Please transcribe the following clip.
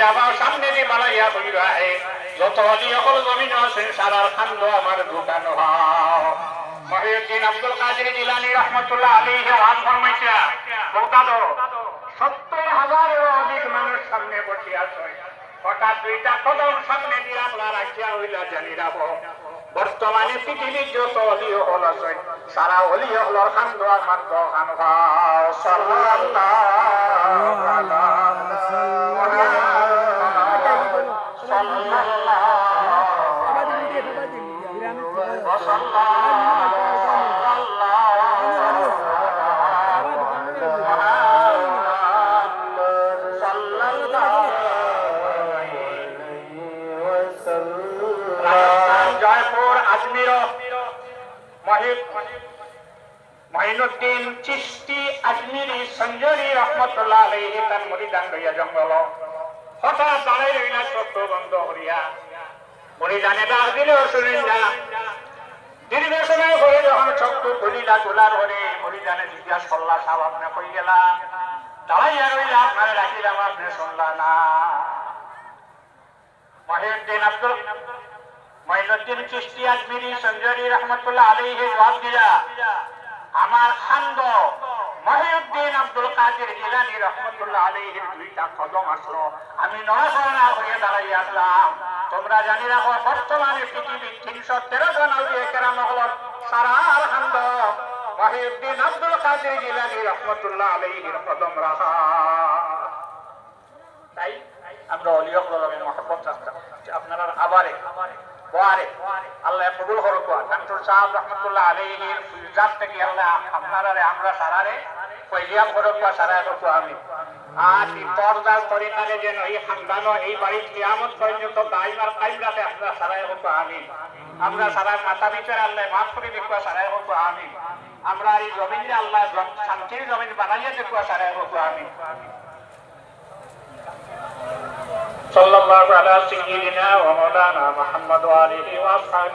দুইটা পা সামনে দিয়ে বাড়াইয়া বইরা যত অলি অকল জমিন আছেন সারার খান্ড আমার ঢুকানো হও। মহিউদ্দিন আব্দুল কাদের জিলানী রহমতুল্লাহ আলাইহি ওয়াজ ফরমাইছে বলতা ধরো ৭০,০০০-এরও অধিক মানুষ সামনে বসে আছে, হঠাৎ দুইটা কদম সামনে দিয়ে আমরা রাখিয়া হইলা জানি রাব বর্তমানে পৃথিবীর যত অলি হল আছে সারা অলি হলর খান্ড আমার ঢুকানো হও। সাল্লাল্লাহু জয়পুর আজমির মঈনুদ্দিন চিশতি আজমিরি সঞ্জরি রহমতুল্লাহ আলাইহি তার মুরিদান লইয়া জঙ্গল হঠাৎ দাঁড়াই রইলা চোখ বন্ধ করিয়া মুরিদানে ডাক দিলেও শুনেন না। দীর্ঘ সময় পরে যখন চক্ষু খুলিলা তোলার পরে মুরিদানে জিজ্ঞাসা করলা সাহেব আপনি কই গেলা? দাঁড়াইয়া রইলা আপনারে রাখিলাম আপনি শুনলা না। মঈনুদ্দিন চিশতি আজমিরি সঞ্জরি রহমতুল্লাহ আলাইহি ওয়াজ দিয়া আমার খান্দ মহিউদ্দিন আব্দুল কাদের জিলানী রহমতুল্লাহ আলাইহির দুইটা কদম আসলো, আমি নড়াচড়া হয়ে দাঁড়াইয়া আসলাম। তোমরা জানি রাখো বর্তমানে পৃথিবীর ৩১৩ জন আউলিয়া কেরাম হল সারার খান্দ মহিউদ্দিন আব্দুল কাদের জিলানী রহমতুল্লাহ আলাইহির কদম রাখা। তাই আমরা অলি হকল মহব্বত চাচ্ছি আপনারা আবারে বারে আল্লাহ কবুল করুক। ডাক্তার সাহেব রহমতুল্লাহ আলাইহির ফুলজাত থেকে আল্লাহ আপনারা আমরা সারারে কইলিয়াম করুক সারা করুক আমি। আর এই পর্দার তরিকারে যেন এই খানদানো এই বাড়ির কিয়ামত পর্যন্ত দাইমার কায়েম রাখে আপনারা সারাই করুক আমিন। আমরা সারা মাথা বিচার আল্লাহ মাফ করে দেখুয়া সারাই করুক আমিন। আমরা এই জমিনে আল্লাহ শান্তির জমিন বানাইয়া দেখুয়া সারাই করুক আমিন। صلى الله على سيدنا ومولانا محمد وآله وأصحابه